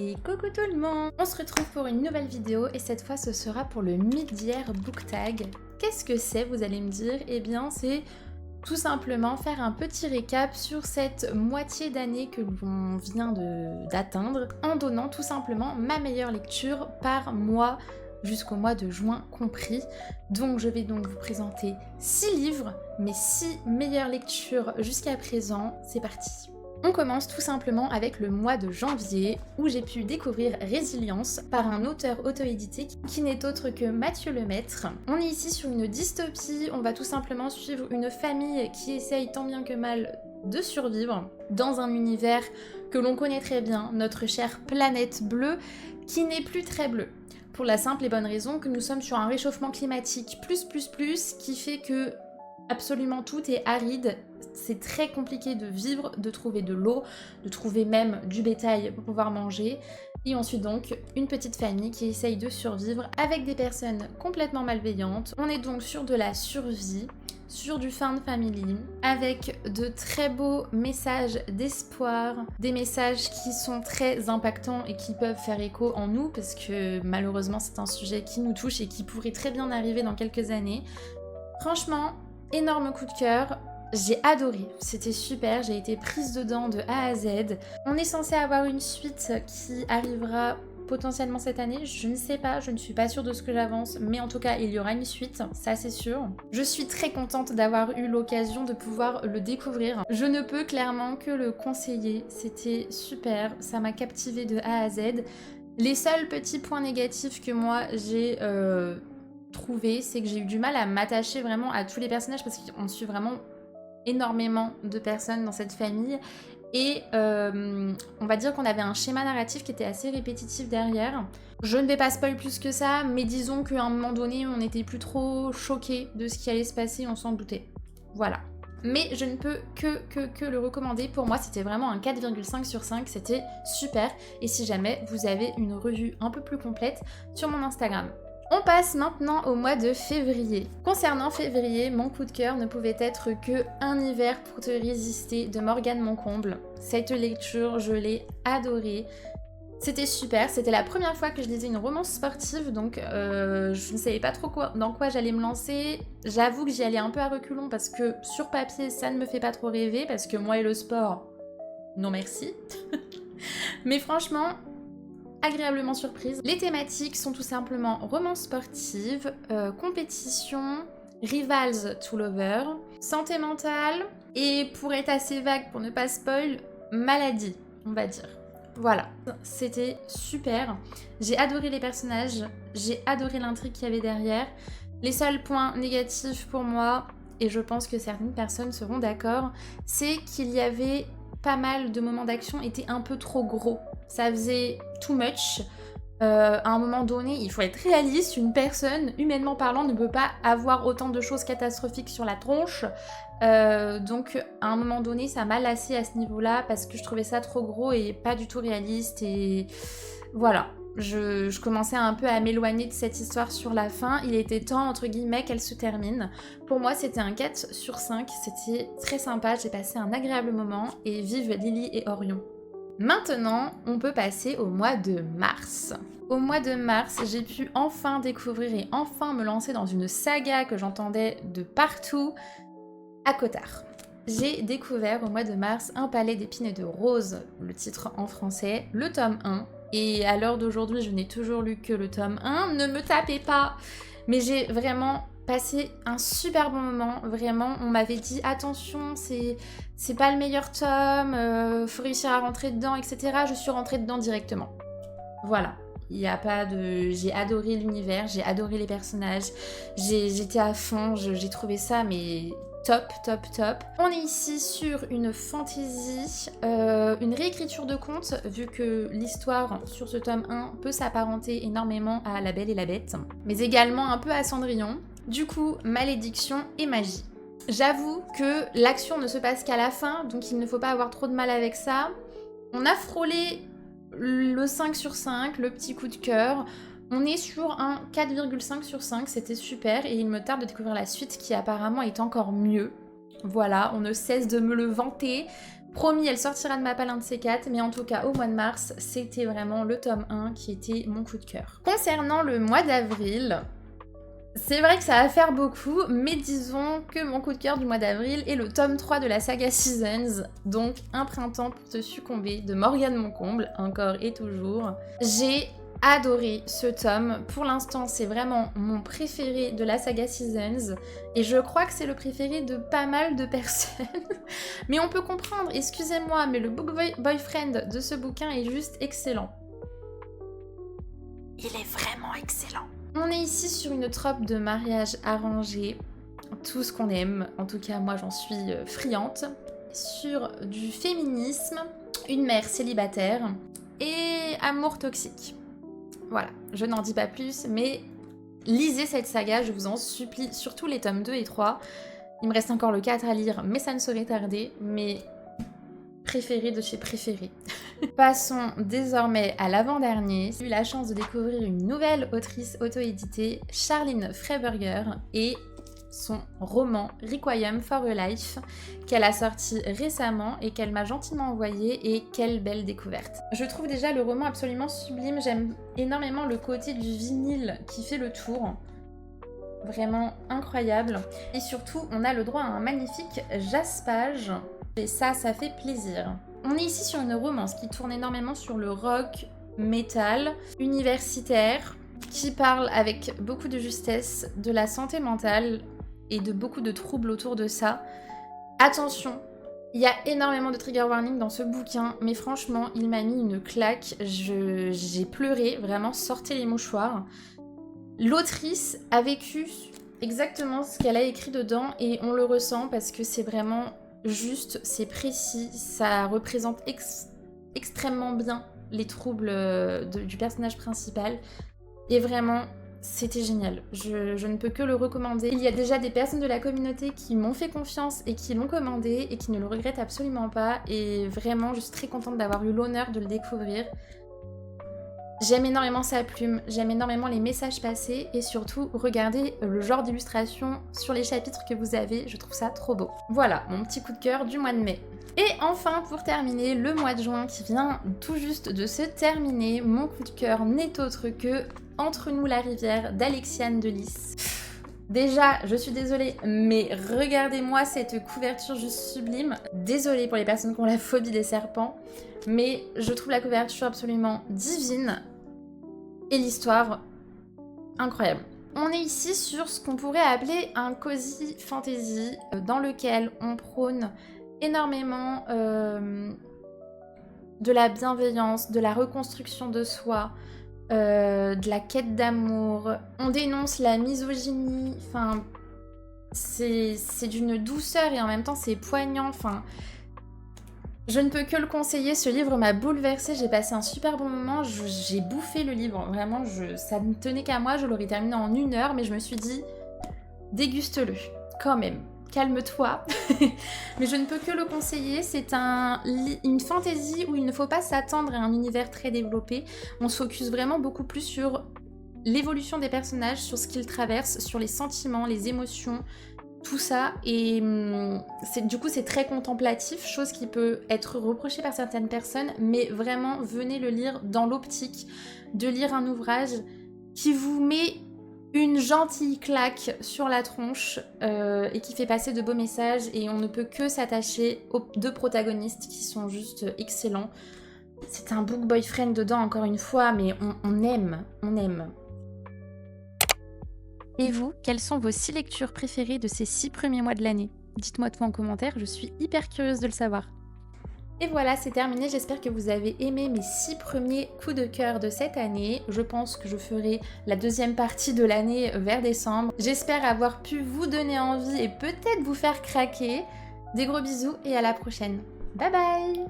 Et coucou tout le monde! On se retrouve pour une nouvelle vidéo et cette fois ce sera pour le mid-year book tag. Qu'est-ce que c'est, vous allez me dire? Eh bien c'est tout simplement faire un petit récap sur cette moitié d'année que l'on vient d'atteindre en donnant tout simplement ma meilleure lecture par mois jusqu'au mois de juin compris. Donc je vais donc vous présenter 6 livres, mes 6 meilleures lectures jusqu'à présent. C'est parti! On commence tout simplement avec le mois de janvier où j'ai pu découvrir Résilience par un auteur auto-édité qui n'est autre que Mathieu Lemaître. On est ici sur une dystopie, on va tout simplement suivre une famille qui essaye tant bien que mal de survivre dans un univers que l'on connaît très bien, notre chère planète bleue qui n'est plus très bleue. Pour la simple et bonne raison que nous sommes sur un réchauffement climatique plus qui fait que absolument tout est aride, c'est très compliqué de vivre, de trouver de l'eau, de trouver même du bétail pour pouvoir manger. Et ensuite donc, une petite famille qui essaye de survivre avec des personnes complètement malveillantes. On est donc sur de la survie, sur du found family, avec de très beaux messages d'espoir, des messages qui sont très impactants et qui peuvent faire écho en nous, parce que malheureusement c'est un sujet qui nous touche et qui pourrait très bien arriver dans quelques années. Franchement, énorme coup de cœur, j'ai adoré, c'était super, j'ai été prise dedans de A à Z. On est censé avoir une suite qui arrivera potentiellement cette année, je ne sais pas, je ne suis pas sûre de ce que j'avance, mais en tout cas il y aura une suite, ça c'est sûr. Je suis très contente d'avoir eu l'occasion de pouvoir le découvrir. Je ne peux clairement que le conseiller, c'était super, ça m'a captivée de A à Z. Les seuls petits points négatifs que moi j'ai trouvé, c'est que j'ai eu du mal à m'attacher vraiment à tous les personnages parce qu'on suit vraiment énormément de personnes dans cette famille et on va dire qu'on avait un schéma narratif qui était assez répétitif derrière. Je ne vais pas spoil plus que ça, mais disons qu'à un moment donné on n'était plus trop choqués de ce qui allait se passer, on s'en doutait. Voilà. Mais je ne peux que le recommander. Pour moi, c'était vraiment un 4,5 sur 5. C'était super. Et si jamais vous avez une revue un peu plus complète sur mon Instagram. On passe maintenant au mois de février. Concernant février, mon coup de cœur ne pouvait être que Un hiver pour te résister de Morgane Moncomble. Cette lecture, je l'ai adorée. C'était super, c'était la première fois que je lisais une romance sportive, donc je ne savais pas trop dans quoi j'allais me lancer. J'avoue que j'y allais un peu à reculons parce que sur papier, ça ne me fait pas trop rêver, parce que moi et le sport, non merci. Mais franchement, agréablement surprise. Les thématiques sont tout simplement romance sportive, compétition, rivals to lover, santé mentale, et pour être assez vague, pour ne pas spoil, maladie, on va dire. Voilà, c'était super. J'ai adoré les personnages, j'ai adoré l'intrigue qu'il y avait derrière. Les seuls points négatifs pour moi, et je pense que certaines personnes seront d'accord, c'est qu'il y avait pas mal de moments d'action étaient un peu trop gros. Ça faisait too much. À un moment donné, il faut être réaliste, une personne, humainement parlant, ne peut pas avoir autant de choses catastrophiques sur la tronche. Donc à un moment donné, ça m'a lassée à ce niveau-là parce que je trouvais ça trop gros et pas du tout réaliste. Et voilà, je commençais un peu à m'éloigner de cette histoire sur la fin. Il était temps, entre guillemets, qu'elle se termine. Pour moi, c'était un 4 sur 5. C'était très sympa, j'ai passé un agréable moment. Et vive Lily et Orion. Maintenant, on peut passer au mois de mars. Au mois de mars, j'ai pu enfin découvrir et enfin me lancer dans une saga que j'entendais de partout, ACOTAR. J'ai découvert au mois de mars Un palais d'épines et de roses, le titre en français, le tome 1. Et à l'heure d'aujourd'hui, je n'ai toujours lu que le tome 1, ne me tapez pas. Mais j'ai vraiment passé un super bon moment, vraiment. On m'avait dit attention, c'est pas le meilleur tome, faut réussir à rentrer dedans, etc. Je suis rentrée dedans directement. Voilà. Il n'y a pas de... J'ai adoré l'univers, j'ai adoré les personnages, j'étais à fond, j'ai trouvé ça mais top. On est ici sur une fantasy, une réécriture de conte, vu que l'histoire sur ce tome 1 peut s'apparenter énormément à La Belle et la Bête, mais également un peu à Cendrillon. Du coup, malédiction et magie. J'avoue que l'action ne se passe qu'à la fin, donc il ne faut pas avoir trop de mal avec ça. On a frôlé le 5 sur 5, le petit coup de cœur. On est sur un 4,5 sur 5, c'était super et il me tarde de découvrir la suite qui apparemment est encore mieux. Voilà, on ne cesse de me le vanter. Promis, elle sortira de ma palle un de ces quatre, mais en tout cas au mois de mars, c'était vraiment le tome 1 qui était mon coup de cœur. Concernant le mois d'avril, c'est vrai que ça va faire beaucoup, mais disons que mon coup de cœur du mois d'avril est le tome 3 de la saga Seasons, donc Un printemps pour te succomber de Morgane Moncomble, encore et toujours. J'ai adoré ce tome. Pour l'instant, c'est vraiment mon préféré de la saga Seasons. Et je crois que c'est le préféré de pas mal de personnes. Mais on peut comprendre, excusez-moi, mais le book boyfriend de ce bouquin est juste excellent. Il est vraiment excellent. On est ici sur une trope de mariage arrangé. Tout ce qu'on aime. En tout cas, moi, j'en suis friande. Sur du féminisme, une mère célibataire et amour toxique. Voilà, je n'en dis pas plus, mais lisez cette saga, je vous en supplie, surtout les tomes 2 et 3. Il me reste encore le 4 à lire, mais ça ne saurait tarder, mais préféré de chez préféré. Passons désormais à l'avant-dernier. J'ai eu la chance de découvrir une nouvelle autrice auto-éditée, Charline Freiberger, et son roman Requiem for a Life qu'elle a sorti récemment et qu'elle m'a gentiment envoyé, et quelle belle découverte. Je trouve déjà le roman absolument sublime, j'aime énormément le côté du vinyle qui fait le tour, vraiment incroyable, et surtout on a le droit à un magnifique jaspage et ça fait plaisir. On est ici sur une romance qui tourne énormément sur le rock, métal, universitaire, qui parle avec beaucoup de justesse de la santé mentale et de beaucoup de troubles autour de ça. Attention, il y a énormément de trigger warning dans ce bouquin, mais franchement, il m'a mis une claque. J'ai pleuré, vraiment, sortez les mouchoirs. L'autrice a vécu exactement ce qu'elle a écrit dedans et on le ressent parce que c'est vraiment juste, c'est précis, ça représente extrêmement bien les troubles du personnage principal. Et vraiment, c'était génial. Je ne peux que le recommander. Il y a déjà des personnes de la communauté qui m'ont fait confiance et qui l'ont commandé et qui ne le regrettent absolument pas. Et vraiment, je suis très contente d'avoir eu l'honneur de le découvrir. J'aime énormément sa plume, j'aime énormément les messages passés et surtout, regardez le genre d'illustration sur les chapitres que vous avez, je trouve ça trop beau. Voilà, mon petit coup de cœur du mois de mai. Et enfin, pour terminer, le mois de juin qui vient tout juste de se terminer, mon coup de cœur n'est autre que Entre nous la rivière d'Alexiane de Lys. Déjà, je suis désolée, mais regardez-moi cette couverture juste sublime. Désolée pour les personnes qui ont la phobie des serpents, mais je trouve la couverture absolument divine et l'histoire incroyable. On est ici sur ce qu'on pourrait appeler un cozy fantasy, dans lequel on prône énormément de la bienveillance, de la reconstruction de soi, de la quête d'amour. On dénonce la misogynie, enfin, c'est d'une douceur et en même temps c'est poignant, enfin... Je ne peux que le conseiller, ce livre m'a bouleversée, j'ai passé un super bon moment, j'ai bouffé le livre, vraiment, ça ne tenait qu'à moi, je l'aurais terminé en 1 heure, mais je me suis dit, déguste-le, quand même, calme-toi. Mais je ne peux que le conseiller, c'est une fantaisie où il ne faut pas s'attendre à un univers très développé, on se focus vraiment beaucoup plus sur l'évolution des personnages, sur ce qu'ils traversent, sur les sentiments, les émotions, tout ça, et du coup c'est très contemplatif, chose qui peut être reprochée par certaines personnes, mais vraiment venez le lire dans l'optique de lire un ouvrage qui vous met une gentille claque sur la tronche et qui fait passer de beaux messages, et on ne peut que s'attacher aux 2 protagonistes qui sont juste excellents. C'est un book boyfriend dedans encore une fois, mais on aime, on aime. Et vous, quelles sont vos 6 lectures préférées de ces 6 premiers mois de l'année? Dites-moi tout en commentaire, je suis hyper curieuse de le savoir. Et voilà, c'est terminé, j'espère que vous avez aimé mes 6 premiers coups de cœur de cette année. Je pense que je ferai la 2e partie de l'année vers décembre. J'espère avoir pu vous donner envie et peut-être vous faire craquer. Des gros bisous et à la prochaine. Bye bye!